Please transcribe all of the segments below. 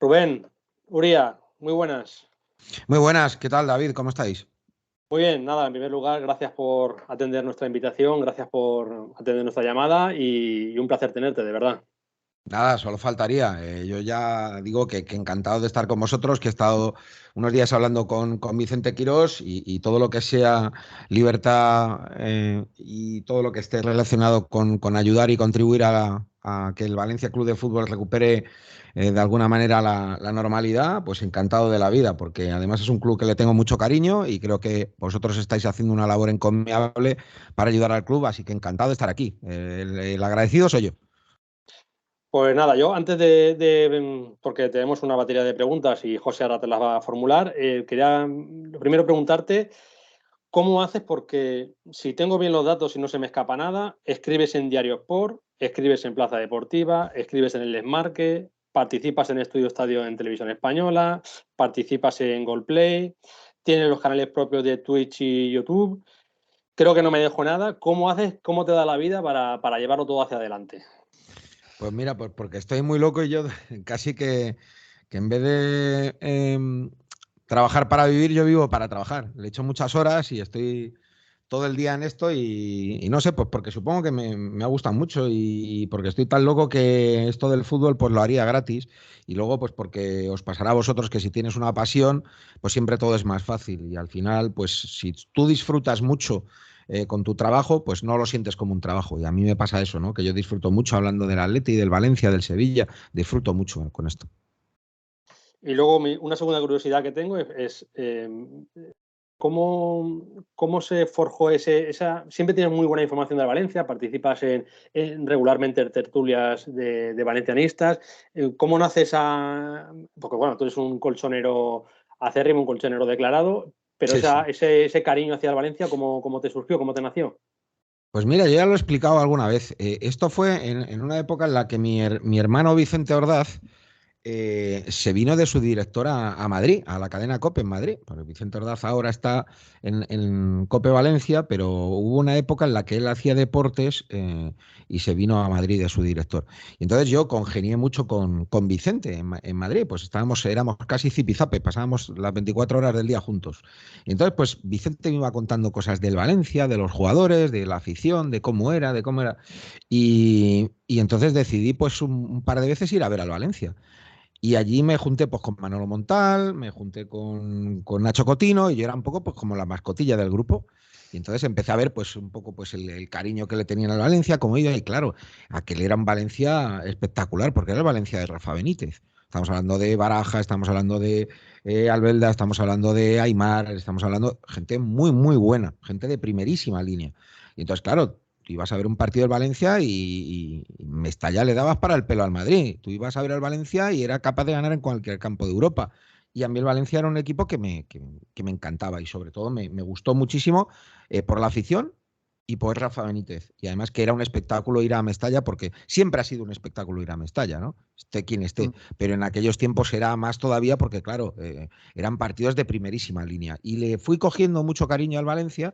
Rubén, Uría, muy buenas. Muy buenas, ¿qué tal, David? ¿Cómo estáis? Muy bien, nada, en primer lugar, gracias por atender nuestra invitación, gracias por atender nuestra llamada y un placer tenerte, de verdad. Nada, solo faltaría. Yo ya digo que encantado de estar con vosotros, que he estado unos días hablando con Vicente Quirós y todo lo que sea libertad y todo lo que esté relacionado con ayudar y contribuir a que el Valencia Club de Fútbol recupere de alguna manera la normalidad, pues encantado de la vida, porque además es un club que le tengo mucho cariño y creo que vosotros estáis haciendo una labor encomiable para ayudar al club, así que encantado de estar aquí. El agradecido soy yo. Pues nada, yo antes porque tenemos una batería de preguntas y José ahora te las va a formular, quería lo primero preguntarte cómo haces, porque si tengo bien los datos y no se me escapa nada, escribes en Diario Sport, escribes en Plaza Deportiva, escribes en el Desmarque, participas en Estudio Estadio en Televisión Española, participas en Goalplay, tienes los canales propios de Twitch y YouTube. Creo que no me dejo nada. ¿Cómo haces, cómo te da la vida para llevarlo todo hacia adelante? Pues mira, pues porque estoy muy loco y yo casi que en vez de trabajar para vivir, yo vivo para trabajar. Le echo muchas horas y estoy todo el día en esto y no sé, pues porque supongo que me ha gustado mucho y porque estoy tan loco que esto del fútbol pues lo haría gratis y luego pues porque os pasará a vosotros que si tienes una pasión pues siempre todo es más fácil y al final pues si tú disfrutas mucho con tu trabajo pues no lo sientes como un trabajo y a mí me pasa eso, ¿no? Que yo disfruto mucho hablando del Atleti, del Valencia, del Sevilla, disfruto mucho con esto. Y luego una segunda curiosidad que tengo ¿cómo se forjó esa? Siempre tienes muy buena información de Valencia, participas en regularmente en tertulias de valencianistas. ¿Cómo nace esa? Porque bueno, tú eres un colchonero acérrimo, un colchonero declarado, pero Sí, sí. ese cariño hacia el Valencia, ¿cómo te surgió? ¿Cómo te nació? Pues mira, yo ya lo he explicado alguna vez. Esto fue en una época en la que mi hermano Vicente Ordaz se vino de su directora a Madrid, a la cadena COPE en Madrid. Porque Vicente Ordaz ahora está en COPE Valencia, pero hubo una época en la que él hacía deportes y se vino a Madrid de su director. Y entonces yo congenié mucho con Vicente en Madrid, pues éramos casi zipizape, pasábamos las 24 horas del día juntos. Y entonces, pues Vicente me iba contando cosas del Valencia, de los jugadores, de la afición, de cómo era, de cómo era. Y entonces decidí pues un par de veces ir a ver al Valencia. Y allí me junté pues con Manolo Montal, me junté con Nacho Cotino y yo era un poco pues como la mascotilla del grupo. Y entonces empecé a ver pues un poco pues el cariño que le tenían al Valencia, como iba, y claro, aquel era un Valencia espectacular, porque era el Valencia de Rafa Benítez. Estamos hablando de Baraja, estamos hablando de Albelda, estamos hablando de Aimar, estamos hablando de gente muy, muy buena, gente de primerísima línea. Y entonces, claro, tú ibas a ver un partido del Valencia y Mestalla le dabas para el pelo al Madrid. Tú ibas a ver al Valencia y era capaz de ganar en cualquier campo de Europa. Y a mí el Valencia era un equipo que me encantaba y sobre todo me gustó muchísimo por la afición y por Rafa Benítez. Y además que era un espectáculo ir a Mestalla, porque siempre ha sido un espectáculo ir a Mestalla, ¿no? Esté quien esté. Pero en aquellos tiempos era más todavía porque, claro, eran partidos de primerísima línea. Y le fui cogiendo mucho cariño al Valencia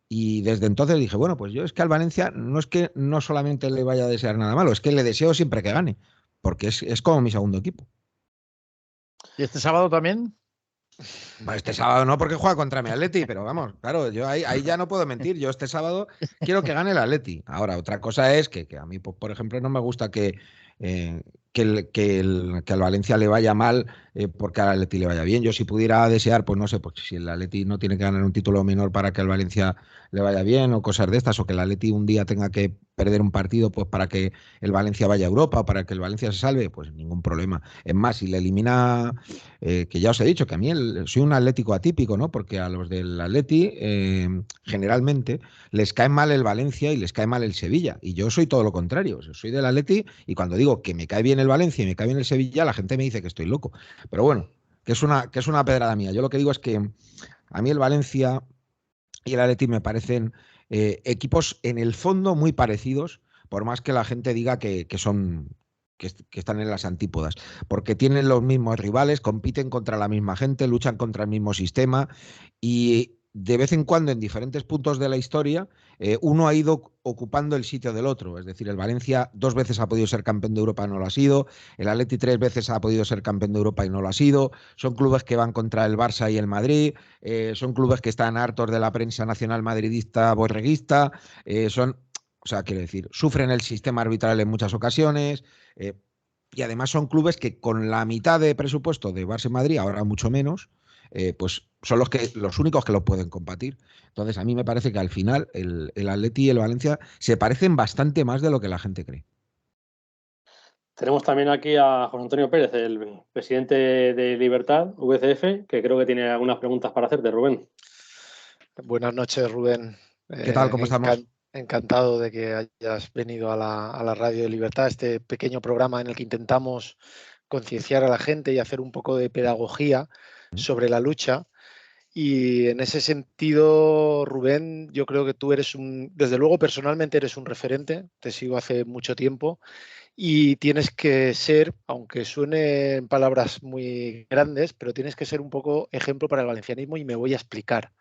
y desde entonces dije, bueno, pues yo es que al Valencia no es que no solamente le vaya a desear nada malo, es que le deseo siempre que gane, porque es como mi segundo equipo. ¿Y este sábado también? Bueno, este sábado no porque juega contra mi Atleti, pero vamos, claro, yo ahí ya no puedo mentir. Yo este sábado quiero que gane el Atleti. Ahora, otra cosa es que a mí, pues, por ejemplo, no me gusta que al Valencia le vaya mal porque al Atleti le vaya bien. Yo si pudiera desear, pues no sé, pues si el Atleti no tiene que ganar un título menor para que al Valencia le vaya bien o cosas de estas, o que el Atleti un día tenga que perder un partido pues para que el Valencia vaya a Europa, para que el Valencia se salve, pues ningún problema. Es más, si le elimina que ya os he dicho que a mí soy un atlético atípico, ¿no? Porque a los del Atleti generalmente les cae mal el Valencia y les cae mal el Sevilla. Y yo soy todo lo contrario. Yo soy del Atleti y cuando digo que me cae bien el Valencia y me cae bien el Sevilla, la gente me dice que estoy loco. Pero bueno, que es una pedrada mía. Yo lo que digo es que a mí el Valencia y el Atleti me parecen equipos en el fondo muy parecidos, por más que la gente diga que son que están en las antípodas, porque tienen los mismos rivales, compiten contra la misma gente, luchan contra el mismo sistema de vez en cuando en diferentes puntos de la historia uno ha ido ocupando el sitio del otro. Es decir, el Valencia 2 veces ha podido ser campeón de Europa y no lo ha sido. El Atleti 3 veces ha podido ser campeón de Europa y no lo ha sido. Son clubes que van contra el Barça y el Madrid. Son clubes que están hartos de la prensa nacional madridista borreguista. O sea, quiero decir, sufren el sistema arbitral en muchas ocasiones. Y además son clubes que con la mitad de presupuesto de Barça y Madrid, ahora mucho menos, pues son los únicos que lo pueden combatir. Entonces, a mí me parece que al final el Atleti y el Valencia se parecen bastante más de lo que la gente cree. Tenemos también aquí a José Antonio Pérez, el presidente de Libertad, VCF, que creo que tiene algunas preguntas para hacerte, Rubén. Buenas noches, Rubén. ¿Qué tal? ¿Cómo estamos? Encantado de que hayas venido a la Radio de Libertad, este pequeño programa en el que intentamos concienciar a la gente y hacer un poco de pedagogía sobre la lucha. Y en ese sentido, Rubén, yo creo que tú desde luego personalmente eres un referente, te sigo hace mucho tiempo y tienes que ser, aunque suenen palabras muy grandes, pero tienes que ser un poco ejemplo para el valencianismo y me voy a explicar.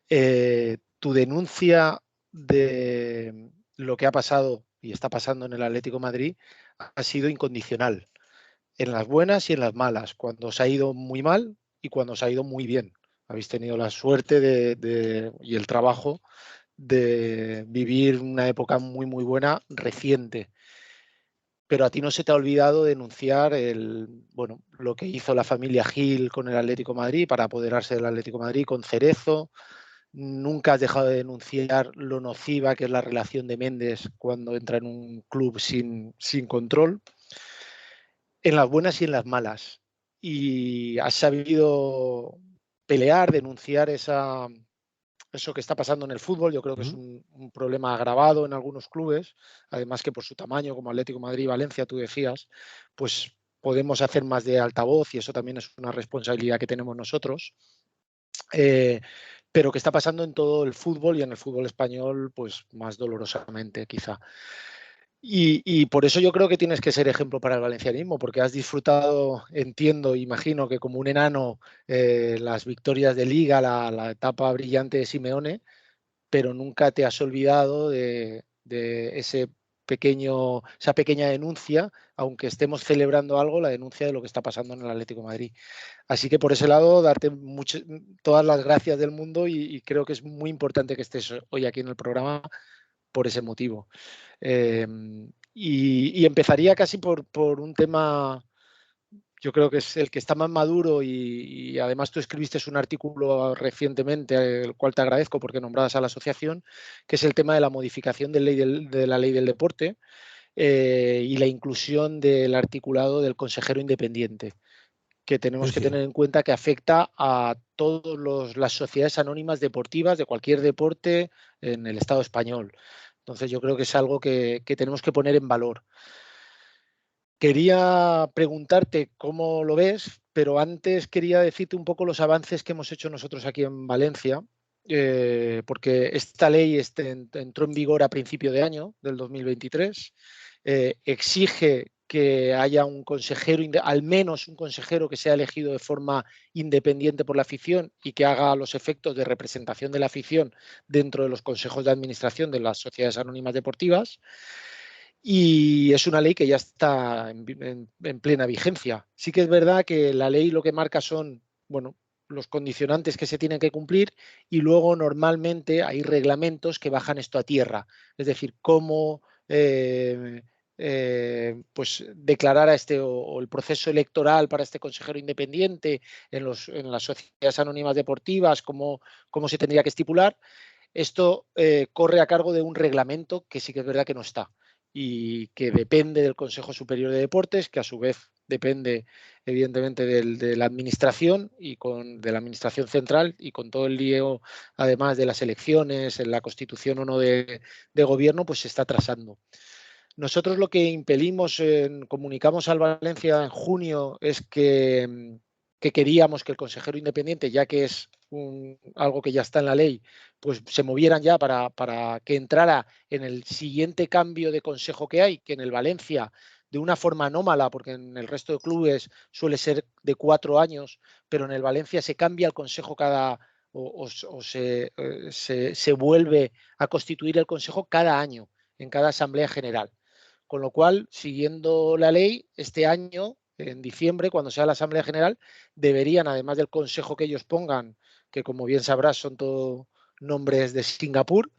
Tu denuncia de lo que ha pasado y está pasando en el Atlético de Madrid ha sido incondicional, en las buenas y en las malas, cuando os ha ido muy mal y cuando os ha ido muy bien. Habéis tenido la suerte y el trabajo de vivir una época muy, muy buena reciente. Pero a ti no se te ha olvidado denunciar lo que hizo la familia Gil con el Atlético de Madrid para apoderarse del Atlético de Madrid con Cerezo. Nunca has dejado de denunciar lo nociva que es la relación de Méndez cuando entra en un club sin control, en las buenas y en las malas. Y has sabido pelear, denunciar eso que está pasando en el fútbol. Yo creo que es un problema agravado en algunos clubes, además que por su tamaño, como Atlético de Madrid y Valencia, tú decías, pues podemos hacer más de altavoz y eso también es una responsabilidad que tenemos nosotros. Pero que está pasando en todo el fútbol y en el fútbol español, pues más dolorosamente quizá. Y por eso yo creo que tienes que ser ejemplo para el valencianismo, porque has disfrutado, entiendo, imagino que como un enano, las victorias de Liga, la etapa brillante de Simeone, pero nunca te has olvidado de esa pequeña denuncia, aunque estemos celebrando algo, la denuncia de lo que está pasando en el Atlético de Madrid. Así que por ese lado, darte todas las gracias del mundo y creo que es muy importante que estés hoy aquí en el programa por ese motivo. Y empezaría casi por un tema, yo creo que es el que está más maduro y además tú escribiste un artículo recientemente, el cual te agradezco porque nombradas a la asociación, que es el tema de la modificación de la ley del deporte y la inclusión del articulado del consejero independiente, que tenemos que tener en cuenta que afecta a todas las sociedades anónimas deportivas de cualquier deporte en el Estado español. Entonces yo creo que es algo que tenemos que poner en valor. Quería preguntarte cómo lo ves, pero antes quería decirte un poco los avances que hemos hecho nosotros aquí en Valencia, porque esta ley entró en vigor a principio de año, del 2023, exige que haya un consejero, al menos un consejero que sea elegido de forma independiente por la afición y que haga los efectos de representación de la afición dentro de los consejos de administración de las sociedades anónimas deportivas. Y es una ley que ya está en plena vigencia. Sí que es verdad que la ley lo que marca son, los condicionantes que se tienen que cumplir y luego normalmente hay reglamentos que bajan esto a tierra. Es decir, cómo pues declarar a o el proceso electoral para este consejero independiente en las sociedades anónimas deportivas, cómo se tendría que estipular. Esto corre a cargo de un reglamento que sí que es verdad que no está y que depende del Consejo Superior de Deportes, que a su vez depende evidentemente de la administración y de la administración central y con todo el lío además de las elecciones, en la constitución o no de gobierno, pues se está atrasando. Nosotros lo que impedimos, comunicamos al Valencia en junio, es que queríamos que el consejero independiente, ya que es algo que ya está en la ley, pues se movieran ya para que entrara en el siguiente cambio de consejo que hay, que en el Valencia, de una forma anómala, porque en el resto de clubes suele ser de 4 años, pero en el Valencia se cambia el consejo cada se vuelve a constituir el Consejo cada año, en cada Asamblea General. Con lo cual, siguiendo la ley, este año, en diciembre, cuando sea la Asamblea General, deberían, además del consejo que ellos pongan, que como bien sabrás son todos nombres de Singapur,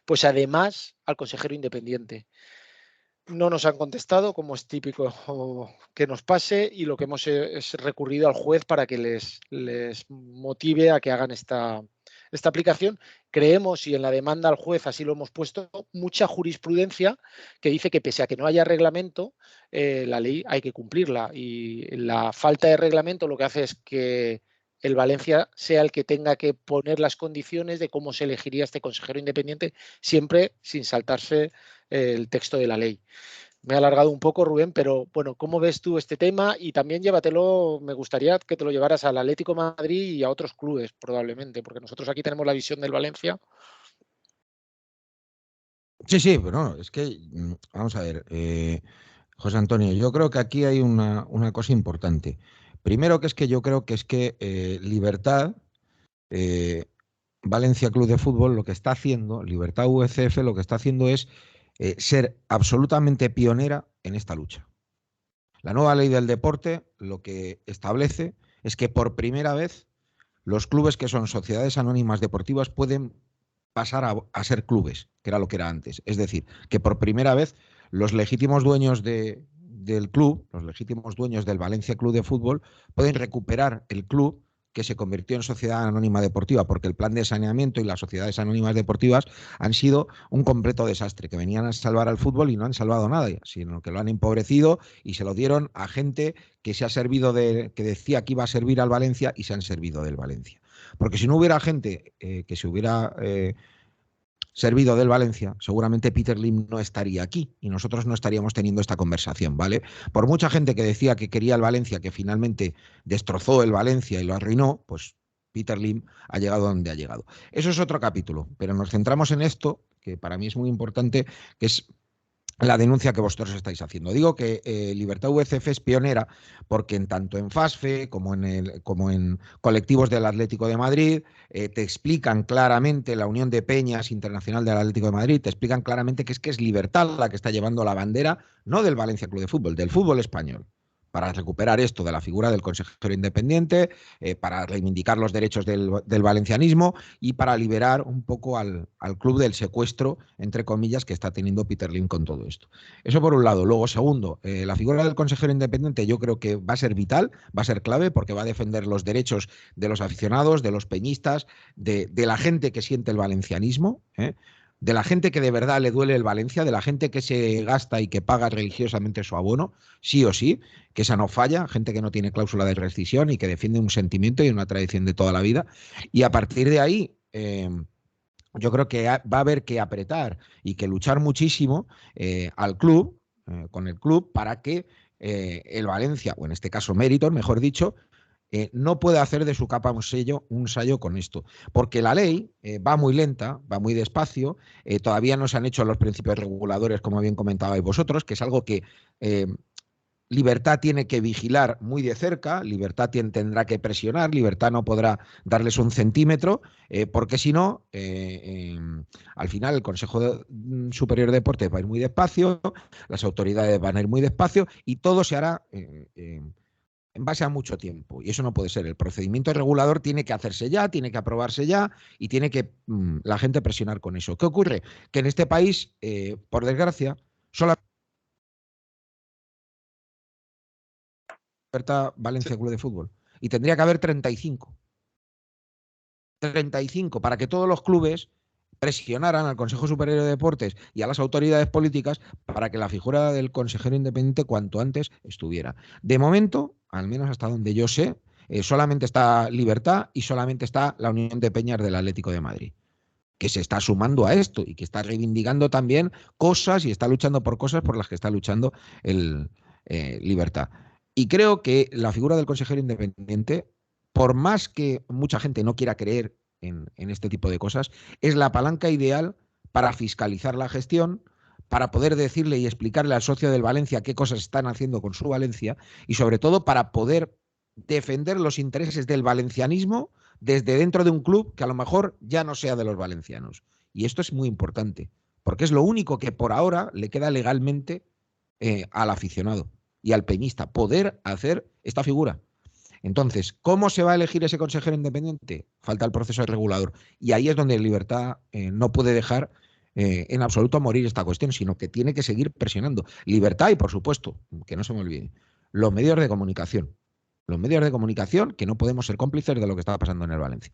pues además al consejero independiente. No nos han contestado, como es típico que nos pase, y lo que hemos es recurrido al juez para que les motive a que hagan esta aplicación. Creemos, y en la demanda al juez así lo hemos puesto, mucha jurisprudencia que dice que pese a que no haya reglamento, la ley hay que cumplirla, y la falta de reglamento lo que hace es que el Valencia sea el que tenga que poner las condiciones de cómo se elegiría este consejero independiente, siempre sin saltarse el texto de la ley. Me he alargado un poco, Rubén, pero bueno, ¿cómo ves tú este tema? Y también llévatelo, me gustaría que te lo llevaras al Atlético de Madrid y a otros clubes, probablemente, porque nosotros aquí tenemos la visión del Valencia. Sí, sí, pero no, es que, vamos a ver, José Antonio, yo creo que aquí hay una cosa importante. Primero, que es que yo creo que Libertad, Valencia Club de Fútbol, lo que está haciendo, Libertad VCF, lo que está haciendo es ser absolutamente pionera en esta lucha. La nueva ley del deporte lo que establece es que por primera vez los clubes que son sociedades anónimas deportivas pueden pasar a ser clubes, que era lo que era antes. Es decir, que por primera vez los legítimos dueños del club, los legítimos dueños del Valencia Club de Fútbol, pueden recuperar el club que se convirtió en sociedad anónima deportiva, porque el plan de saneamiento y las sociedades anónimas deportivas han sido un completo desastre, que venían a salvar al fútbol y no han salvado nada, sino que lo han empobrecido y se lo dieron a gente que se ha servido que decía que iba a servir al Valencia y se han servido del Valencia. Porque si no hubiera gente que se hubiera servido del Valencia, seguramente Peter Lim no estaría aquí y nosotros no estaríamos teniendo esta conversación, ¿vale? Por mucha gente que decía que quería el Valencia, que finalmente destrozó el Valencia y lo arruinó, pues Peter Lim ha llegado donde ha llegado. Eso es otro capítulo, pero nos centramos en esto, que para mí es muy importante, que es la denuncia que vosotros estáis haciendo. Digo que Libertad VCF es pionera porque tanto en FASFE como en colectivos del Atlético de Madrid te explican claramente, la Unión de Peñas Internacional del Atlético de Madrid, te explican claramente que es Libertad la que está llevando la bandera, no del Valencia Club de Fútbol, del fútbol español, para recuperar esto de la figura del consejero independiente, para reivindicar los derechos del valencianismo y para liberar un poco al club del secuestro, entre comillas, que está teniendo Peter Lim con todo esto. Eso por un lado. Luego, segundo, la figura del consejero independiente yo creo que va a ser vital, va a ser clave, porque va a defender los derechos de los aficionados, de los peñistas, de la gente que siente el valencianismo, de la gente que de verdad le duele el Valencia, de la gente que se gasta y que paga religiosamente su abono, sí o sí, que esa no falla, gente que no tiene cláusula de rescisión y que defiende un sentimiento y una tradición de toda la vida. Y a partir de ahí, yo creo que va a haber que apretar y que luchar muchísimo al club, con el club, para que el Valencia, o en este caso Meriton, mejor dicho, no puede hacer de su capa un sello con esto, porque la ley va muy lenta, va muy despacio, todavía no se han hecho los principios reguladores, como bien comentabais vosotros, que es algo que Libertad tiene que vigilar muy de cerca, Libertad tendrá que presionar, Libertad no podrá darles un centímetro, porque si no, al final el Consejo Superior de Deportes va a ir muy despacio, las autoridades van a ir muy despacio y todo se hará en base a mucho tiempo. Y eso no puede ser. El procedimiento regulador tiene que hacerse ya, tiene que aprobarse ya y tiene que la gente presionar con eso. ¿Qué ocurre? Que en este país, por desgracia, solamente Valencia Club de Fútbol. Y tendría que haber 35. 35 para que todos los clubes presionaran al Consejo Superior de Deportes y a las autoridades políticas para que la figura del consejero independiente cuanto antes estuviera. De momento, al menos hasta donde yo sé, solamente está Libertad y solamente está la Unión de Peñas del Atlético de Madrid, que se está sumando a esto y que está reivindicando también cosas y está luchando por cosas por las que está luchando el Libertad. Y creo que la figura del consejero independiente, por más que mucha gente no quiera creer en este tipo de cosas, es la palanca ideal para fiscalizar la gestión, para poder decirle y explicarle al socio del Valencia qué cosas están haciendo con su Valencia y sobre todo para poder defender los intereses del valencianismo, desde dentro de un club que a lo mejor ya no sea de los valencianos. Y esto es muy importante, porque es lo único que por ahora le queda legalmente al aficionado y al peñista, poder hacer esta figura. Entonces, ¿cómo se va a elegir ese consejero independiente? Falta el proceso regulador. Y ahí es donde Libertad no puede dejar en absoluto morir esta cuestión, sino que tiene que seguir presionando. Libertad y, por supuesto, que no se me olvide, los medios de comunicación. Los medios de comunicación que no podemos ser cómplices de lo que estaba pasando en el Valencia.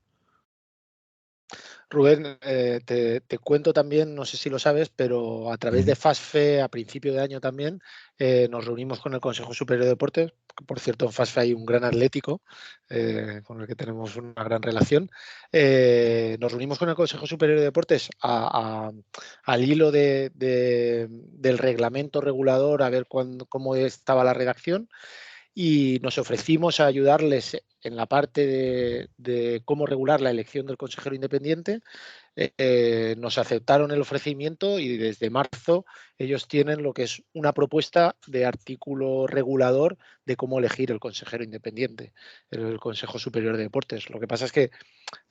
Rubén, te cuento también, no sé si lo sabes, pero a través de FASFE a principio de año también nos reunimos con el Consejo Superior de Deportes. Por cierto, en FASFE hay un gran atlético con el que tenemos una gran relación. Nos reunimos con el Consejo Superior de Deportes al hilo del reglamento regulador, a ver cómo estaba la redacción. Y nos ofrecimos a ayudarles en la parte de cómo regular la elección del consejero independiente. Nos aceptaron el ofrecimiento y desde marzo ellos tienen lo que es una propuesta de artículo regulador de cómo elegir el consejero independiente, el Consejo Superior de Deportes. Lo que pasa es que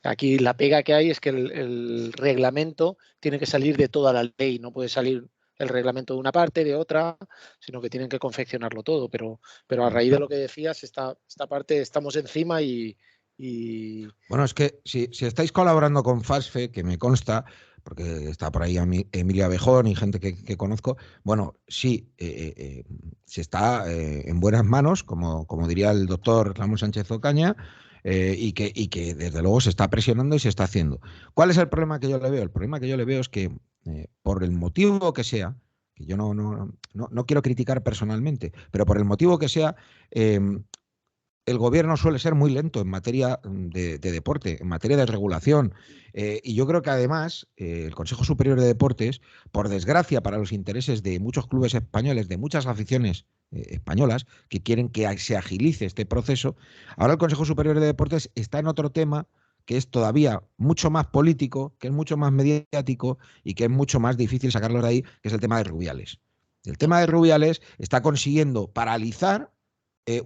aquí la pega que hay es que el reglamento tiene que salir de toda la ley, no puede salir el reglamento de una parte, de otra, sino que tienen que confeccionarlo todo. Pero a raíz de lo que decías, esta parte estamos encima y... Bueno, es que si estáis colaborando con FASFE, que me consta, porque está por ahí Emilia Abejón y gente que conozco, bueno, sí, se está en buenas manos, como diría el doctor Ramón Sánchez Ocaña, y que desde luego se está presionando y se está haciendo. ¿Cuál es el problema que yo le veo? El problema que yo le veo es que por el motivo que sea, que yo no quiero criticar personalmente, pero por el motivo que sea, el gobierno suele ser muy lento en materia de deporte, en materia de regulación. Y yo creo que además el Consejo Superior de Deportes, por desgracia para los intereses de muchos clubes españoles, de muchas aficiones españolas que quieren que se agilice este proceso, ahora el Consejo Superior de Deportes está en otro tema que es todavía mucho más político, que es mucho más mediático y que es mucho más difícil sacarlo de ahí, que es el tema de Rubiales. El tema de Rubiales está consiguiendo paralizar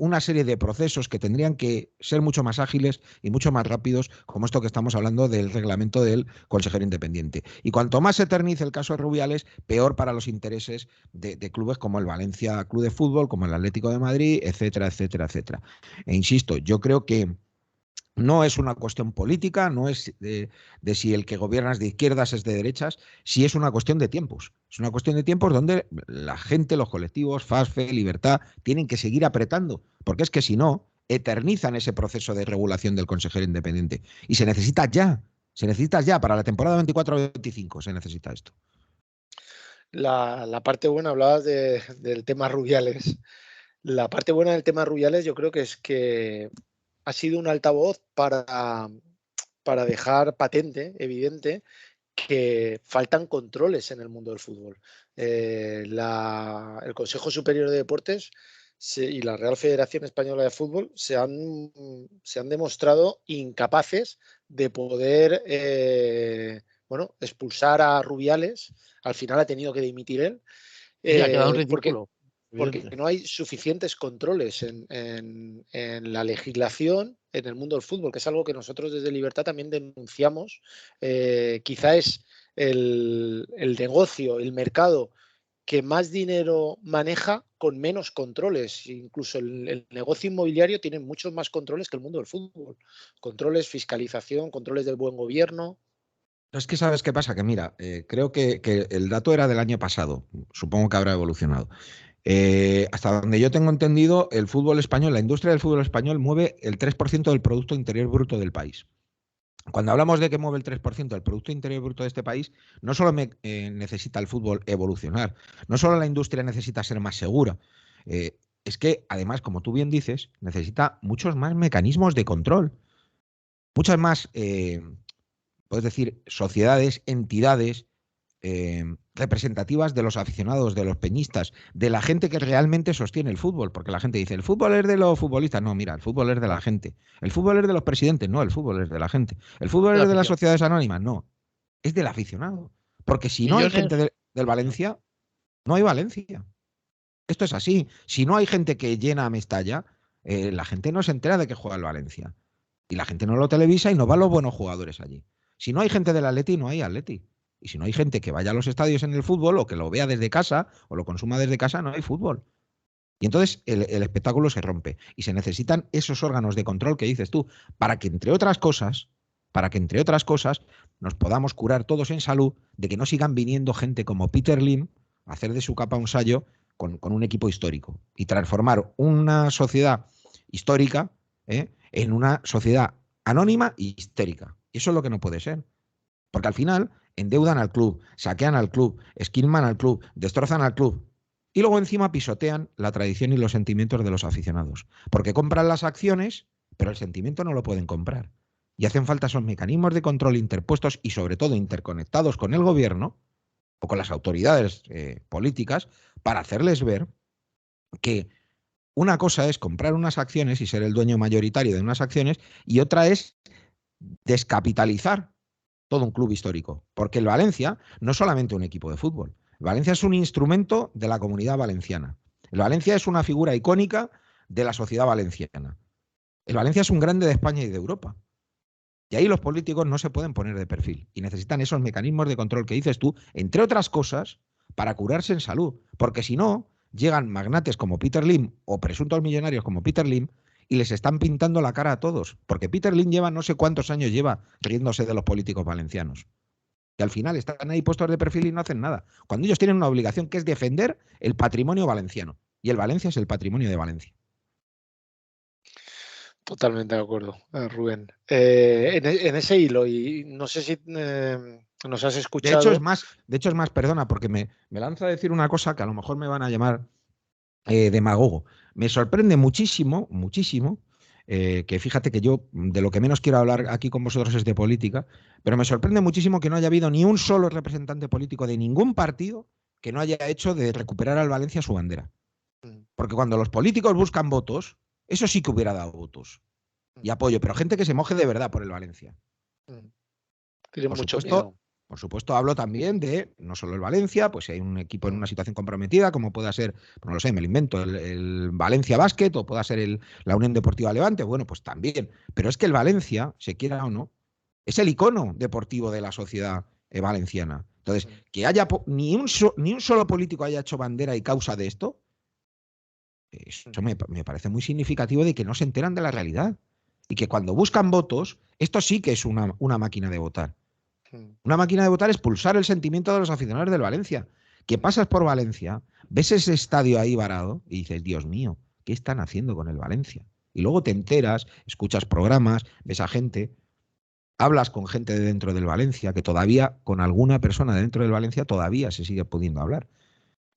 una serie de procesos que tendrían que ser mucho más ágiles y mucho más rápidos, como esto que estamos hablando del reglamento del consejero independiente. Y cuanto más se eternice el caso de Rubiales, peor para los intereses de clubes como el Valencia Club de Fútbol, como el Atlético de Madrid, etcétera, etcétera, etcétera. E insisto, yo creo que no es una cuestión política, no es de si el que gobierna es de izquierdas, es de derechas, sí es una cuestión de tiempos. Es una cuestión de tiempos donde la gente, los colectivos, FASFE, Libertad, tienen que seguir apretando, porque es que si no, eternizan ese proceso de regulación del consejero independiente. Y se necesita ya para la temporada 24-25, se necesita esto. La parte buena, hablabas del tema Rubiales. La parte buena del tema Rubiales yo creo que es que ha sido un altavoz para dejar patente, evidente, que faltan controles en el mundo del fútbol. El Consejo Superior de Deportes y la Real Federación Española de Fútbol se han demostrado incapaces de poder expulsar a Rubiales. Al final ha tenido que dimitir él. Y ha quedado un ridículo. Porque no hay suficientes controles en la legislación en el mundo del fútbol, que es algo que nosotros desde Libertad también denunciamos. Quizá es el negocio, el mercado que más dinero maneja con menos controles. Incluso el negocio inmobiliario tiene muchos más controles que el mundo del fútbol. Controles, fiscalización, controles del buen gobierno. Es que sabes qué pasa, que mira, creo que el dato era del año pasado, supongo que habrá evolucionado. Hasta donde yo tengo entendido, el fútbol español, la industria del fútbol español mueve el 3% del Producto Interior Bruto del país. Cuando hablamos de que mueve el 3% del Producto Interior Bruto de este país, no solo necesita el fútbol evolucionar, no solo la industria necesita ser más segura, es que además, como tú bien dices, necesita muchos más mecanismos de control, muchas más, puedes decir, sociedades, entidades, representativas de los aficionados, de los peñistas, de la gente que realmente sostiene el fútbol, porque la gente dice, el fútbol es de los futbolistas. No, mira, el fútbol es de la gente. El fútbol es de los presidentes. No, el fútbol es de la gente. El fútbol es de las sociedades anónimas. No, es del aficionado. Porque si no hay gente del Valencia, no hay Valencia. Esto es así. Si no hay gente que llena a Mestalla, la gente no se entera de que juega el Valencia. Y la gente no lo televisa y no van los buenos jugadores allí. Si no hay gente del Atleti, no hay Atleti. Y si no hay gente que vaya a los estadios en el fútbol o que lo vea desde casa o lo consuma desde casa, no hay fútbol. Y entonces el espectáculo se rompe. Y se necesitan esos órganos de control que dices tú, para que, entre otras cosas, nos podamos curar todos en salud de que no sigan viniendo gente como Peter Lim a hacer de su capa un sayo con un equipo histórico y transformar una sociedad histórica en una sociedad anónima y histérica. Y eso es lo que no puede ser. Porque al final endeudan al club, saquean al club, esquilman al club, destrozan al club. Y luego encima pisotean la tradición y los sentimientos de los aficionados. Porque compran las acciones, pero el sentimiento no lo pueden comprar. Y hacen falta esos mecanismos de control interpuestos y sobre todo interconectados con el gobierno o con las autoridades políticas para hacerles ver que una cosa es comprar unas acciones y ser el dueño mayoritario de unas acciones y otra es descapitalizar todo un club histórico. Porque el Valencia no es solamente un equipo de fútbol. El Valencia es un instrumento de la comunidad valenciana. El Valencia es una figura icónica de la sociedad valenciana. El Valencia es un grande de España y de Europa. Y ahí los políticos no se pueden poner de perfil y necesitan esos mecanismos de control que dices tú, entre otras cosas, para curarse en salud. Porque si no, llegan magnates como Peter Lim o presuntos millonarios como Peter Lim y les están pintando la cara a todos. Porque Peter Lim lleva no sé cuántos años lleva riéndose de los políticos valencianos. Y al final están ahí puestos de perfil y no hacen nada. Cuando ellos tienen una obligación que es defender el patrimonio valenciano. Y el Valencia es el patrimonio de Valencia. Totalmente de acuerdo, Rubén. En ese hilo, y no sé si nos has escuchado. De hecho es más, perdona, porque me lanza a decir una cosa que a lo mejor me van a llamar demagogo. Me sorprende muchísimo, muchísimo, que fíjate que yo de lo que menos quiero hablar aquí con vosotros es de política, pero me sorprende muchísimo que no haya habido ni un solo representante político de ningún partido que no haya hecho de recuperar al Valencia su bandera. Porque cuando los políticos buscan votos, eso sí que hubiera dado votos y apoyo, pero gente que se moje de verdad por el Valencia. Tiene mucho miedo. Por supuesto, hablo también de no solo el Valencia, pues si hay un equipo en una situación comprometida, como pueda ser, no lo sé, me lo invento, el Valencia Basket o pueda ser la Unión Deportiva Levante, bueno, pues también. Pero es que el Valencia, se quiera o no, es el icono deportivo de la sociedad valenciana. Entonces, que haya ni un solo político haya hecho bandera y causa de esto, eso me parece muy significativo de que no se enteran de la realidad. Y que cuando buscan votos, esto sí que es una máquina de votar. Una máquina de votar es pulsar el sentimiento de los aficionados del Valencia. Que pasas por Valencia, ves ese estadio ahí varado y dices, Dios mío, ¿qué están haciendo con el Valencia? Y luego te enteras, escuchas programas, ves a gente, hablas con gente de dentro del Valencia, que todavía, con alguna persona de dentro del Valencia, todavía se sigue pudiendo hablar.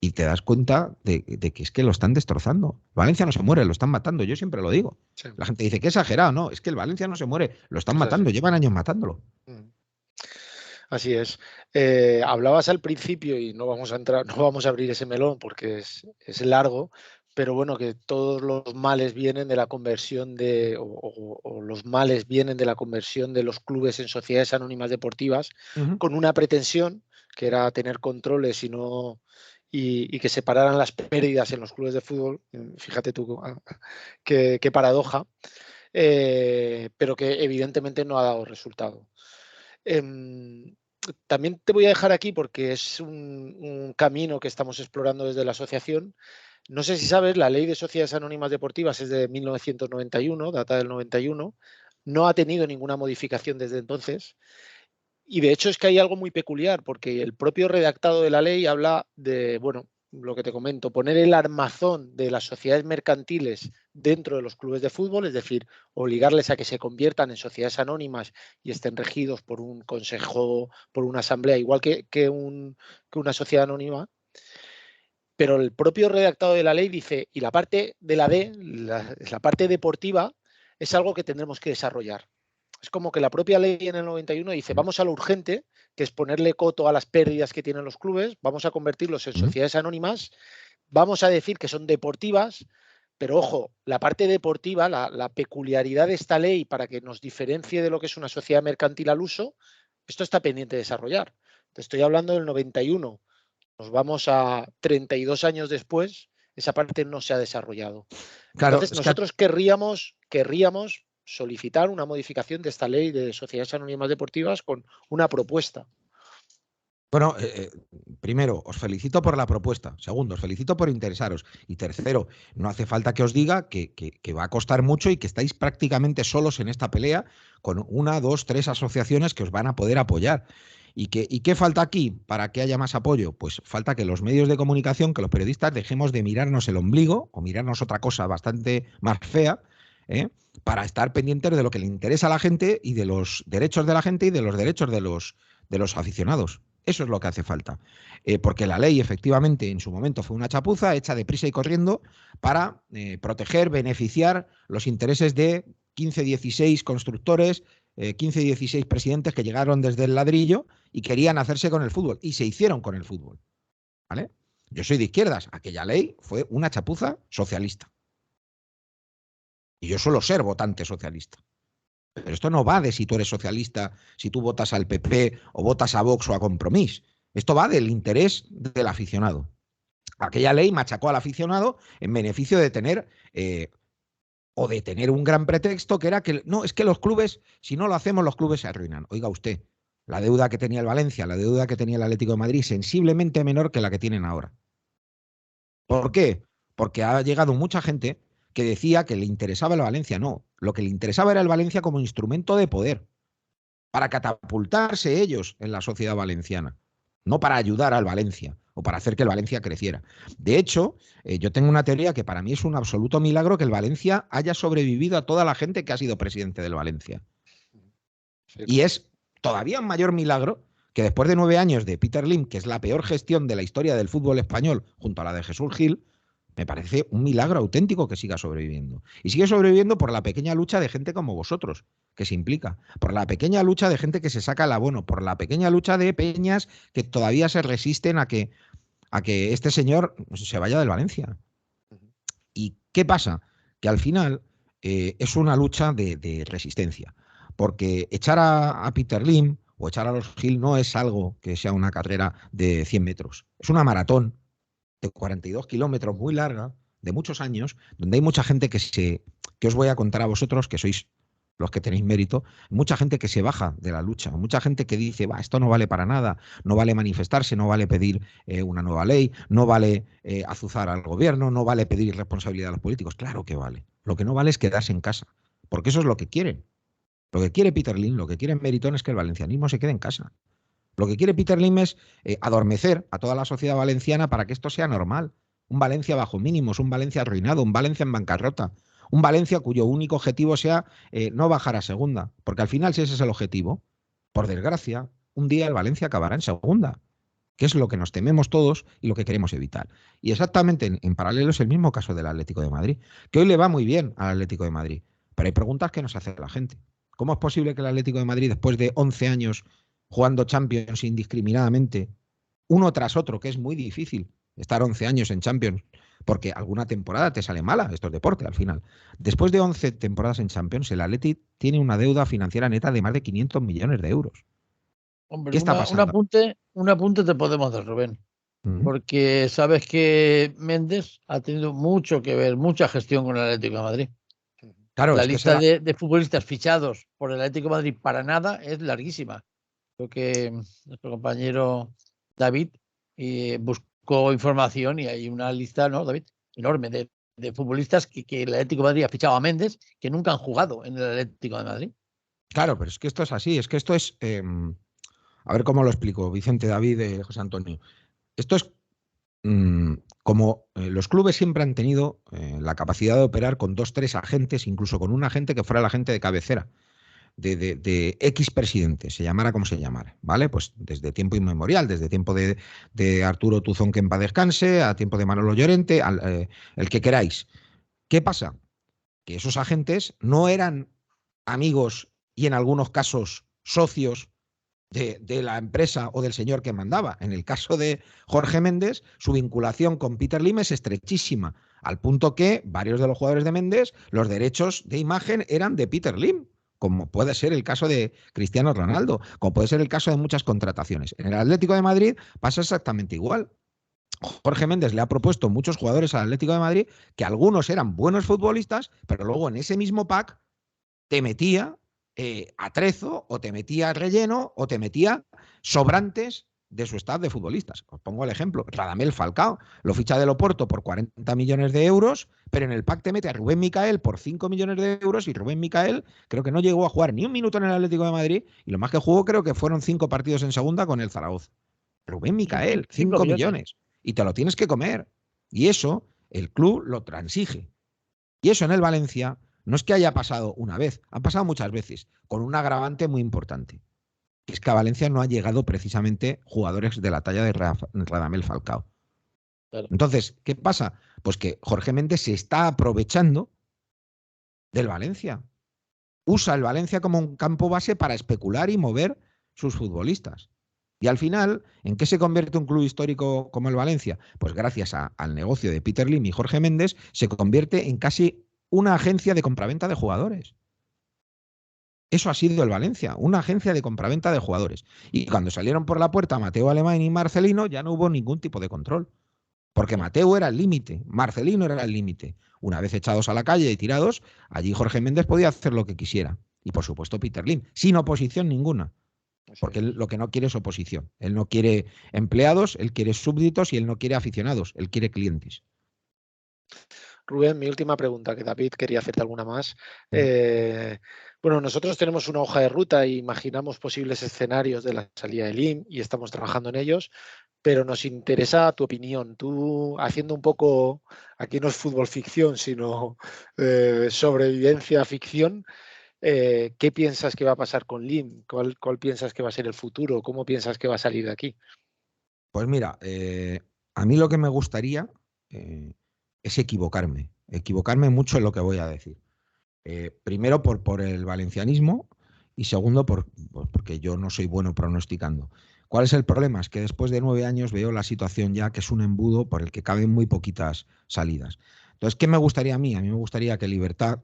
Y te das cuenta de que es que lo están destrozando. Valencia no se muere, lo están matando, yo siempre lo digo. Sí. La gente dice que exagerado, no, es que el Valencia no se muere, lo están matando, llevan años matándolo. Así es. Hablabas al principio, y no vamos a abrir ese melón porque es largo, pero bueno, que todos los males vienen de la conversión o los males vienen de la conversión de los clubes en sociedades anónimas deportivas, con una pretensión que era tener controles y que separaran las pérdidas en los clubes de fútbol. Fíjate tú qué paradoja, pero que evidentemente no ha dado resultado. También te voy a dejar aquí porque es un camino que estamos explorando desde la asociación. No sé si sabes, la ley de sociedades anónimas deportivas es de 1991, data del 91, no ha tenido ninguna modificación desde entonces. Y de hecho es que hay algo muy peculiar, porque el propio redactado de la ley habla de, bueno, lo que te comento, poner el armazón de las sociedades mercantiles dentro de los clubes de fútbol, es decir, obligarles a que se conviertan en sociedades anónimas y estén regidos por un consejo, por una asamblea, igual que una sociedad anónima. Pero el propio redactado de la ley dice, y la parte de la D, la parte deportiva, es algo que tendremos que desarrollar. Es como que la propia ley en el 91 dice, vamos a lo urgente, que es ponerle coto a las pérdidas que tienen los clubes, vamos a convertirlos en sociedades anónimas, vamos a decir que son deportivas, pero ojo, la parte deportiva, la peculiaridad de esta ley para que nos diferencie de lo que es una sociedad mercantil al uso, esto está pendiente de desarrollar. Te estoy hablando del 91, nos vamos a 32 años después, esa parte no se ha desarrollado. Claro, entonces nosotros querríamos solicitar una modificación de esta ley de sociedades anónimas deportivas con una propuesta. Bueno, primero, os felicito por la propuesta. Segundo, os felicito por interesaros. Y tercero, no hace falta que os diga que va a costar mucho y que estáis prácticamente solos en esta pelea con 1, 2, 3 asociaciones que os van a poder apoyar. ¿Y qué falta aquí para que haya más apoyo? Pues falta que los medios de comunicación, que los periodistas dejemos de mirarnos el ombligo o mirarnos otra cosa bastante más fea, para estar pendientes de lo que le interesa a la gente y de los derechos de la gente y de los derechos de los aficionados. Eso es lo que hace falta. Porque la ley, efectivamente, en su momento fue una chapuza hecha deprisa y corriendo para proteger, beneficiar los intereses de 15, 16 constructores, 15, 16 presidentes que llegaron desde el ladrillo y querían hacerse con el fútbol. Y se hicieron con el fútbol. ¿Vale? Yo soy de izquierdas. Aquella ley fue una chapuza socialista. Y yo suelo ser votante socialista. Pero esto no va de si tú eres socialista, si tú votas al PP o votas a Vox o a Compromís. Esto va del interés del aficionado. Aquella ley machacó al aficionado en beneficio de tener un gran pretexto que era que no, es que los clubes, si no lo hacemos, los clubes se arruinan. Oiga usted, la deuda que tenía el Valencia, la deuda que tenía el Atlético de Madrid, sensiblemente menor que la que tienen ahora. ¿Por qué? Porque ha llegado mucha gente que decía que le interesaba el Valencia. No, lo que le interesaba era el Valencia como instrumento de poder, para catapultarse ellos en la sociedad valenciana, no para ayudar al Valencia o para hacer que el Valencia creciera. De hecho, yo tengo una teoría que para mí es un absoluto milagro que el Valencia haya sobrevivido a toda la gente que ha sido presidente del Valencia. Sí. Y es todavía un mayor milagro que después de 9 años de Peter Lim, que es la peor gestión de la historia del fútbol español junto a la de Jesús Gil, me parece un milagro auténtico que siga sobreviviendo. Y sigue sobreviviendo por la pequeña lucha de gente como vosotros, que se implica, por la pequeña lucha de gente que se saca el abono, por la pequeña lucha de peñas que todavía se resisten a que este señor se vaya del Valencia. ¿Y qué pasa? Que al final es una lucha de resistencia, porque echar a Peter Lim o echar a los Gil no es algo que sea una carrera de 100 metros, es una maratón de 42 kilómetros muy larga, de muchos años, donde hay mucha gente que os voy a contar a vosotros, que sois los que tenéis mérito, mucha gente que se baja de la lucha, mucha gente que dice, esto no vale para nada, no vale manifestarse, no vale pedir una nueva ley, no vale azuzar al gobierno, no vale pedir responsabilidad a los políticos. Claro que vale. Lo que no vale es quedarse en casa, porque eso es lo que quieren. Lo que quiere Peter Lim, lo que quiere Meritón es que el valencianismo se quede en casa. Lo que quiere Peter Lim es adormecer a toda la sociedad valenciana para que esto sea normal. Un Valencia bajo mínimos, un Valencia arruinado, un Valencia en bancarrota, un Valencia cuyo único objetivo sea no bajar a segunda. Porque al final, si ese es el objetivo, por desgracia, un día el Valencia acabará en segunda, que es lo que nos tememos todos y lo que queremos evitar. Y exactamente en paralelo es el mismo caso del Atlético de Madrid, que hoy le va muy bien al Atlético de Madrid. Pero hay preguntas que nos hace la gente. ¿Cómo es posible que el Atlético de Madrid, después de 11 años jugando Champions indiscriminadamente, uno tras otro, que es muy difícil estar 11 años en Champions, porque alguna temporada te sale mala, esto es deporte al final. Después de 11 temporadas en Champions, el Atleti tiene una deuda financiera neta de más de 500 millones de euros. Hombre, ¿qué está pasando? Un apunte te podemos dar, Rubén, porque sabes que Méndez ha tenido mucho que ver, mucha gestión con el Atlético de Madrid. Claro, la lista de futbolistas fichados por el Atlético de Madrid para nada es larguísima. Creo que nuestro compañero David buscó información y hay una lista, ¿no, David? Enorme de futbolistas que el Atlético de Madrid ha fichado a Méndez que nunca han jugado en el Atlético de Madrid. Claro, pero es que esto es así, es que esto es... a ver cómo lo explico, Vicente, David, José Antonio. Esto es como los clubes siempre han tenido la capacidad de operar con 2, 3 agentes, incluso con un agente que fuera el agente de cabecera de X presidente, se llamara como se llamara, ¿vale? Pues desde tiempo inmemorial, desde tiempo de Arturo Tuzón, que en paz descanse, a tiempo de Manolo Llorente, el que queráis. ¿Qué pasa? Que esos agentes no eran amigos y en algunos casos socios de la empresa o del señor que mandaba. En el caso de Jorge Méndez, su vinculación con Peter Lim es estrechísima, al punto que varios de los jugadores de Méndez, los derechos de imagen eran de Peter Lim, como puede ser el caso de Cristiano Ronaldo, como puede ser el caso de muchas contrataciones. En el Atlético de Madrid pasa exactamente igual. Jorge Méndez le ha propuesto muchos jugadores al Atlético de Madrid que algunos eran buenos futbolistas, pero luego en ese mismo pack te metía atrezo, o te metía relleno, o te metía sobrantes de su staff de futbolistas. Os pongo el ejemplo. Radamel Falcao lo ficha del Oporto por 40 millones de euros, pero en el pack te mete a Rubén Micael por 5 millones de euros y Rubén Micael creo que no llegó a jugar ni un minuto en el Atlético de Madrid y lo más que jugó creo que fueron 5 partidos en segunda con el Zaragoza. Rubén Micael, 5 millones. Y te lo tienes que comer. Y eso el club lo transige. Y eso en el Valencia no es que haya pasado una vez, han pasado muchas veces, con un agravante muy importante. Es que a Valencia no ha llegado precisamente jugadores de la talla de Radamel Falcao. Claro. Entonces, ¿qué pasa? Pues que Jorge Méndez se está aprovechando del Valencia. Usa el Valencia como un campo base para especular y mover sus futbolistas. Y al final, ¿en qué se convierte un club histórico como el Valencia? Pues gracias al negocio de Peter Lim y Jorge Méndez, se convierte en casi una agencia de compraventa de jugadores. Eso ha sido el Valencia, una agencia de compraventa de jugadores. Y cuando salieron por la puerta Mateo Alemán y Marcelino, ya no hubo ningún tipo de control. Porque Mateo era el límite, Marcelino era el límite. Una vez echados a la calle y tirados, allí Jorge Méndez podía hacer lo que quisiera. Y por supuesto Peter Lim, sin oposición ninguna. Porque él lo que no quiere es oposición. Él no quiere empleados, él quiere súbditos y él no quiere aficionados, él quiere clientes. Rubén, mi última pregunta, que David quería hacerte alguna más. Bueno, nosotros tenemos una hoja de ruta e imaginamos posibles escenarios de la salida del IM y estamos trabajando en ellos, pero nos interesa tu opinión. Tú, haciendo un poco, aquí no es fútbol ficción, sino sobrevivencia ficción, ¿qué piensas que va a pasar con LIM? ¿Cuál piensas que va a ser el futuro? ¿Cómo piensas que va a salir de aquí? Pues mira, a mí lo que me gustaría es equivocarme mucho en lo que voy a decir. Primero por el valencianismo y segundo porque yo no soy bueno pronosticando. ¿Cuál es el problema? Es que después de 9 años veo la situación ya que es un embudo por el que caben muy poquitas salidas. Entonces, ¿qué me gustaría a mí? A mí me gustaría que Libertad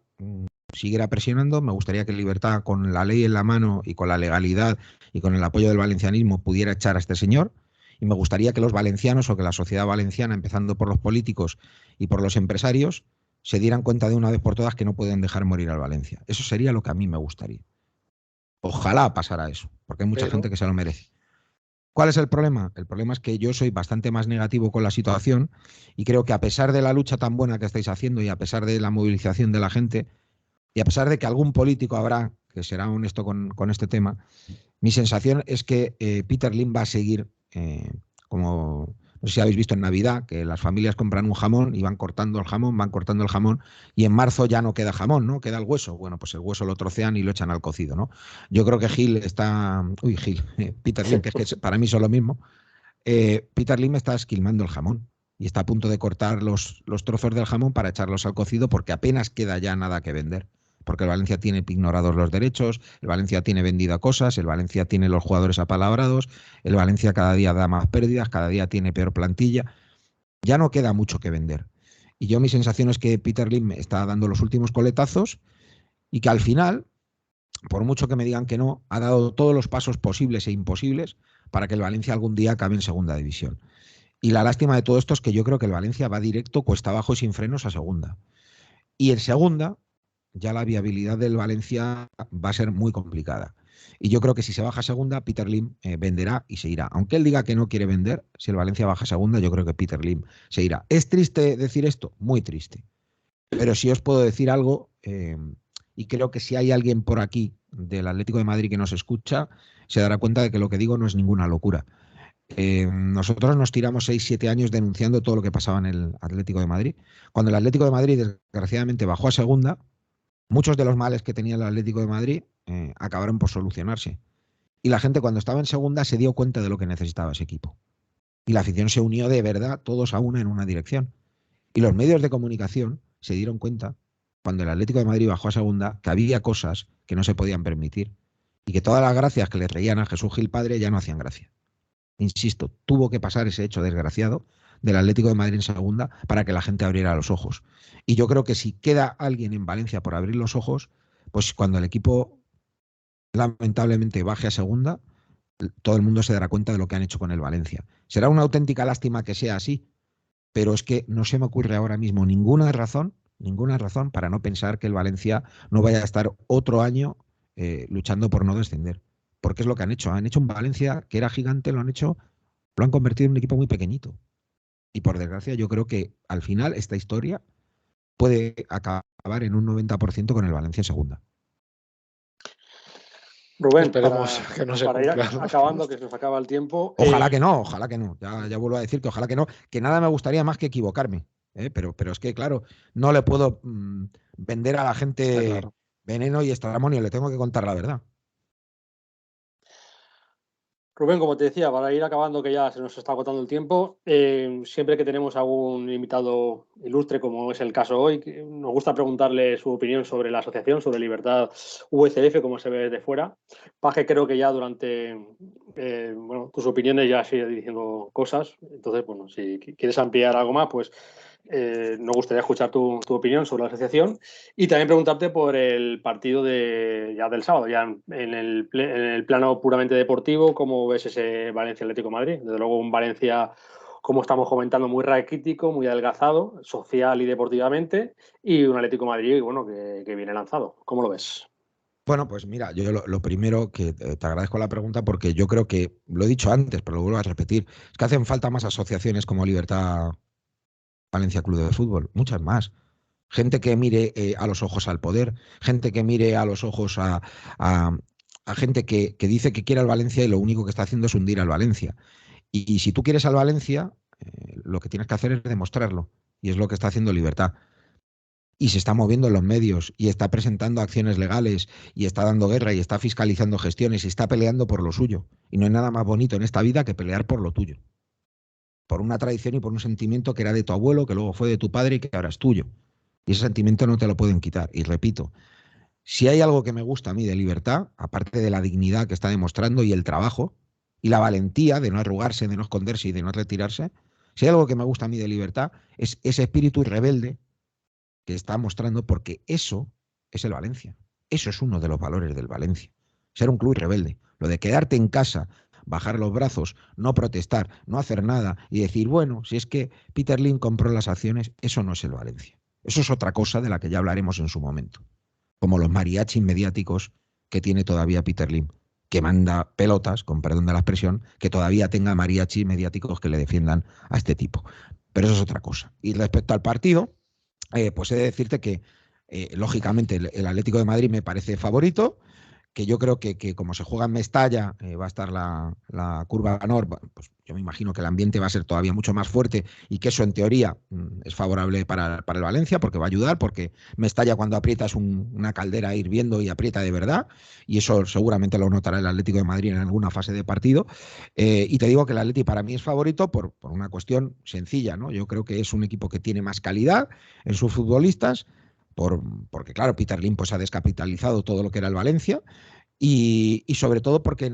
siguiera presionando, me gustaría que Libertad, con la ley en la mano y con la legalidad y con el apoyo del valencianismo, pudiera echar a este señor. Y me gustaría que los valencianos o que la sociedad valenciana, empezando por los políticos y por los empresarios, se dieran cuenta de una vez por todas que no pueden dejar morir al Valencia. Eso sería lo que a mí me gustaría. Ojalá pasara eso, porque hay mucha gente que se lo merece. ¿Cuál es el problema? El problema es que yo soy bastante más negativo con la situación y creo que a pesar de la lucha tan buena que estáis haciendo y a pesar de la movilización de la gente y a pesar de que algún político habrá que será honesto con este tema, mi sensación es que Peter Lim va a seguir como... No sé si habéis visto en Navidad que las familias compran un jamón y van cortando el jamón y en marzo ya no queda jamón, ¿no? Queda el hueso. Bueno, pues el hueso lo trocean y lo echan al cocido, ¿no? Yo creo que Peter Lim, que es que para mí son lo mismo. Peter Lim está esquilmando el jamón y está a punto de cortar los trozos del jamón para echarlos al cocido porque apenas queda ya nada que vender. Porque el Valencia tiene ignorados los derechos, el Valencia tiene vendida cosas, el Valencia tiene los jugadores apalabrados, el Valencia cada día da más pérdidas, cada día tiene peor plantilla. Ya no queda mucho que vender. Y yo mi sensación es que Peter Lim está dando los últimos coletazos y que al final, por mucho que me digan que no, ha dado todos los pasos posibles e imposibles para que el Valencia algún día acabe en segunda división. Y la lástima de todo esto es que yo creo que el Valencia va directo, cuesta abajo y sin frenos a segunda. Y en segunda, ya la viabilidad del Valencia va a ser muy complicada. Y yo creo que si se baja a segunda, Peter Lim venderá y se irá. Aunque él diga que no quiere vender, si el Valencia baja a segunda, yo creo que Peter Lim se irá. ¿Es triste decir esto? Muy triste. Pero sí os puedo decir algo, y creo que si hay alguien por aquí del Atlético de Madrid que nos escucha, se dará cuenta de que lo que digo no es ninguna locura. Nosotros nos tiramos 6-7 años denunciando todo lo que pasaba en el Atlético de Madrid. Cuando el Atlético de Madrid, desgraciadamente, bajó a segunda, muchos de los males que tenía el Atlético de Madrid acabaron por solucionarse. Y la gente cuando estaba en segunda se dio cuenta de lo que necesitaba ese equipo. Y la afición se unió de verdad, todos a una en una dirección. Y los medios de comunicación se dieron cuenta, cuando el Atlético de Madrid bajó a segunda, que había cosas que no se podían permitir. Y que todas las gracias que le traían a Jesús Gil Padre ya no hacían gracia. Insisto, tuvo que pasar ese hecho desgraciado del Atlético de Madrid en segunda para que la gente abriera los ojos. Y yo creo que si queda alguien en Valencia por abrir los ojos, pues cuando el equipo lamentablemente baje a segunda, todo el mundo se dará cuenta de lo que han hecho con el Valencia. Será una auténtica lástima que sea así, pero es que no se me ocurre ahora mismo ninguna razón ninguna razón para no pensar que el Valencia no vaya a estar otro año luchando por no descender. Porque es lo que han hecho. Han hecho un Valencia que era gigante, lo han convertido en un equipo muy pequeñito. Y por desgracia yo creo que al final esta historia puede acabar en un 90% con el Valencia en segunda. Rubén, esperemos que no se cumpla. Para ir acabando, que se nos acaba el tiempo. Ojalá que no. Ya vuelvo a decir que ojalá que no. Que nada me gustaría más que equivocarme. Pero es que, claro, no le puedo vender a la gente veneno y estramonio. Le tengo que contar la verdad. Rubén, como te decía, para ir acabando, que ya se nos está agotando el tiempo, siempre que tenemos algún invitado ilustre, como es el caso hoy, nos gusta preguntarle su opinión sobre la asociación, sobre Libertad UCF, cómo se ve desde fuera. Paje, creo que ya durante tus opiniones ya has ido diciendo cosas. Entonces, bueno, si quieres ampliar algo más, pues nos gustaría escuchar tu opinión sobre la asociación y también preguntarte por el partido del sábado, ya en el plano puramente deportivo, ¿cómo ves ese Valencia Atlético de Madrid? Desde luego un Valencia, como estamos comentando, muy raquítico, muy adelgazado, social y deportivamente, y un Atlético de Madrid, bueno, que viene lanzado. ¿Cómo lo ves? Bueno, pues mira, yo lo primero que te agradezco la pregunta porque yo creo que, lo he dicho antes, pero lo vuelvo a repetir, es que hacen falta más asociaciones como Libertad Valencia Club de Fútbol, muchas más. Gente que mire a los ojos al poder, gente que mire a los ojos a gente que dice que quiere al Valencia y lo único que está haciendo es hundir al Valencia. Y si tú quieres al Valencia, lo que tienes que hacer es demostrarlo. Y es lo que está haciendo Libertad. Y se está moviendo en los medios y está presentando acciones legales y está dando guerra y está fiscalizando gestiones y está peleando por lo suyo. Y no hay nada más bonito en esta vida que pelear por lo tuyo. Por una tradición y por un sentimiento que era de tu abuelo, que luego fue de tu padre y que ahora es tuyo. Y ese sentimiento no te lo pueden quitar. Y repito, si hay algo que me gusta a mí de Libertad, aparte de la dignidad que está demostrando y el trabajo y la valentía de no arrugarse, de no esconderse y de no retirarse, si hay algo que me gusta a mí de Libertad es ese espíritu rebelde que está mostrando, porque eso es el Valencia. Eso es uno de los valores del Valencia. Ser un club rebelde. Lo de quedarte en casa, bajar los brazos, no protestar, no hacer nada y decir, bueno, si es que Peter Lim compró las acciones, eso no es el Valencia. Eso es otra cosa de la que ya hablaremos en su momento. Como los mariachis mediáticos que tiene todavía Peter Lim, que manda pelotas, con perdón de la expresión, que todavía tenga mariachis mediáticos que le defiendan a este tipo. Pero eso es otra cosa. Y respecto al partido, pues he de decirte que, lógicamente, el Atlético de Madrid me parece favorito, que yo creo que como se juega en Mestalla, va a estar la curva Nord, pues yo me imagino que el ambiente va a ser todavía mucho más fuerte y que eso en teoría es favorable para el Valencia porque va a ayudar, porque Mestalla cuando aprieta es una caldera hirviendo y aprieta de verdad, y eso seguramente lo notará el Atlético de Madrid en alguna fase de partido. Y te digo que el Atleti para mí es favorito por una cuestión sencilla, ¿no? Yo creo que es un equipo que tiene más calidad en sus futbolistas, porque claro, Peter Lim pues ha descapitalizado todo lo que era el Valencia y sobre todo porque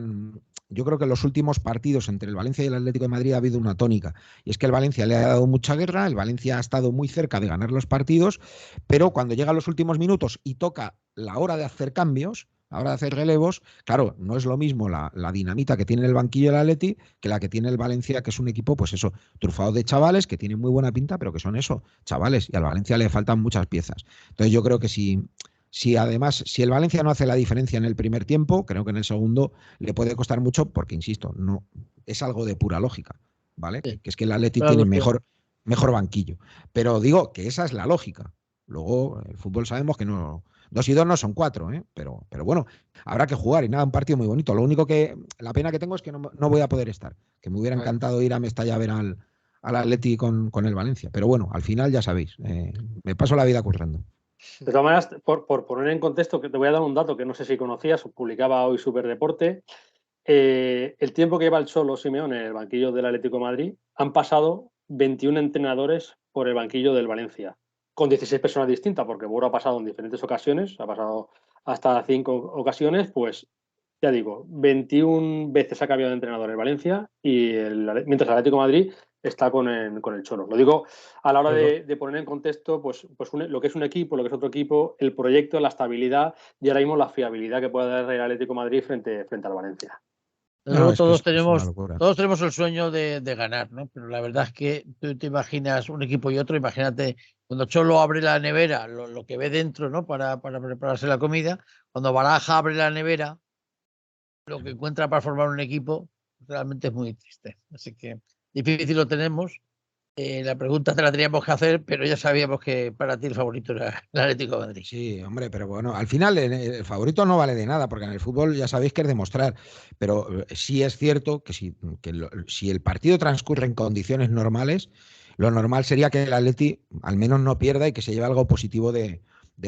yo creo que en los últimos partidos entre el Valencia y el Atlético de Madrid ha habido una tónica, y es que el Valencia le ha dado mucha guerra, el Valencia ha estado muy cerca de ganar los partidos, pero cuando llega a los últimos minutos y toca la hora de hacer cambios, a la hora de hacer relevos, claro, no es lo mismo la dinamita que tiene el banquillo del Atleti que la que tiene el Valencia, que es un equipo, pues eso, trufado de chavales que tienen muy buena pinta, pero que son eso, chavales, y al Valencia le faltan muchas piezas. Entonces yo creo que si el Valencia no hace la diferencia en el primer tiempo, creo que en el segundo le puede costar mucho, porque insisto, no es algo de pura lógica, ¿vale? Sí. Que es que el Atleti tiene mejor banquillo. Pero digo que esa es la lógica. Luego, el fútbol sabemos que no. 2 y 2 no son 4, ¿eh? Pero bueno, habrá que jugar y nada, un partido muy bonito. Lo único que, la pena que tengo es que no voy a poder estar. Que me hubiera encantado ir a Mestalla a ver al Atleti con el Valencia. Pero bueno, al final ya sabéis, me paso la vida currando. De todas maneras, por poner en contexto, que te voy a dar un dato que no sé si conocías, publicaba hoy Superdeporte. El tiempo que lleva el Cholo Simeone en el banquillo del Atlético de Madrid, han pasado 21 entrenadores por el banquillo del Valencia, con 16 personas distintas, porque Boro ha pasado en diferentes ocasiones, ha pasado hasta 5 ocasiones, pues ya digo, 21 veces ha cambiado de entrenador el Valencia, mientras el Atlético de Madrid está con el Cholo. Lo digo a la hora de poner en contexto pues lo que es un equipo, lo que es otro equipo, el proyecto, la estabilidad y ahora mismo la fiabilidad que puede dar el Atlético de Madrid frente al Valencia. Luego todos tenemos el sueño de ganar, ¿no? Pero la verdad es que tú te imaginas un equipo y otro, imagínate Cuando Cholo abre la nevera, lo que ve dentro, ¿no? Para prepararse la comida, cuando Baraja abre la nevera, lo que encuentra para formar un equipo realmente es muy triste. Así que difícil lo tenemos. La pregunta te la teníamos que hacer, pero ya sabíamos que para ti el favorito era el Atlético de Madrid. Sí, hombre, pero bueno, al final el favorito no vale de nada, porque en el fútbol ya sabéis que es demostrar, pero sí es cierto que si el partido transcurre en condiciones normales, lo normal sería que el Atleti al menos no pierda y que se lleve algo positivo de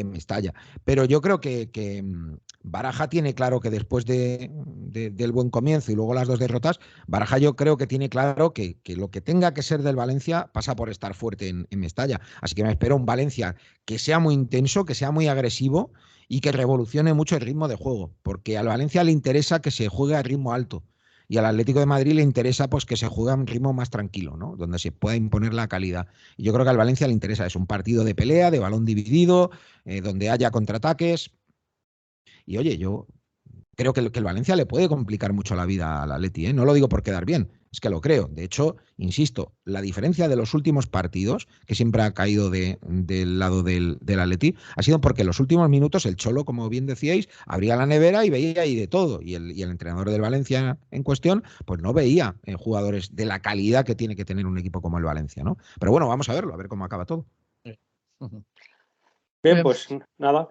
Mestalla. Pero yo creo que Baraja tiene claro que después del buen comienzo y luego las 2 derrotas, Baraja yo creo que tiene claro que lo que tenga que ser del Valencia pasa por estar fuerte en Mestalla. Así que me espero un Valencia que sea muy intenso, que sea muy agresivo y que revolucione mucho el ritmo de juego, porque al Valencia le interesa que se juegue a ritmo alto y al Atlético de Madrid le interesa pues que se juegue a un ritmo más tranquilo, ¿no? Donde se pueda imponer la calidad. Y yo creo que al Valencia le interesa, es un partido de pelea, de balón dividido, donde haya contraataques. Y oye, yo creo que el Valencia le puede complicar mucho la vida al Atleti, ¿eh? No lo digo por quedar bien, es que lo creo. De hecho, insisto, la diferencia de los últimos partidos, que siempre ha caído del lado del Atleti, ha sido porque en los últimos minutos el Cholo, como bien decíais, abría la nevera y veía ahí de todo. Y el entrenador del Valencia en cuestión, pues no veía jugadores de la calidad que tiene que tener un equipo como el Valencia, ¿no? Pero bueno, vamos a verlo, a ver cómo acaba todo. Bien, pues nada,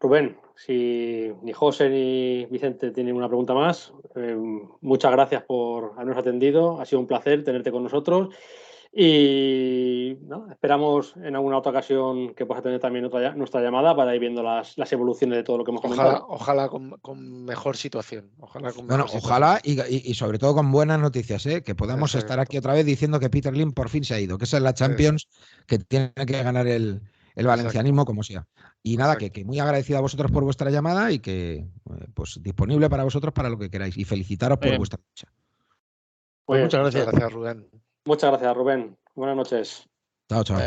Rubén, si ni José ni Vicente tienen una pregunta más, muchas gracias por habernos atendido, ha sido un placer tenerte con nosotros y nada, esperamos en alguna otra ocasión que puedas tener también nuestra llamada para ir viendo las evoluciones de todo lo que hemos comentado. Ojalá con mejor situación. Ojalá y sobre todo con buenas noticias, ¿eh? Que podamos estar aquí otra vez diciendo que Peter Lim por fin se ha ido, que esa es la Champions que tiene que ganar el valencianismo como sea. Y nada, que muy agradecido a vosotros por vuestra llamada y que pues disponible para vosotros para lo que queráis. Y felicitaros por vuestra lucha. Pues muchas gracias, Rubén. Muchas gracias, Rubén. Buenas noches. Chao, chao.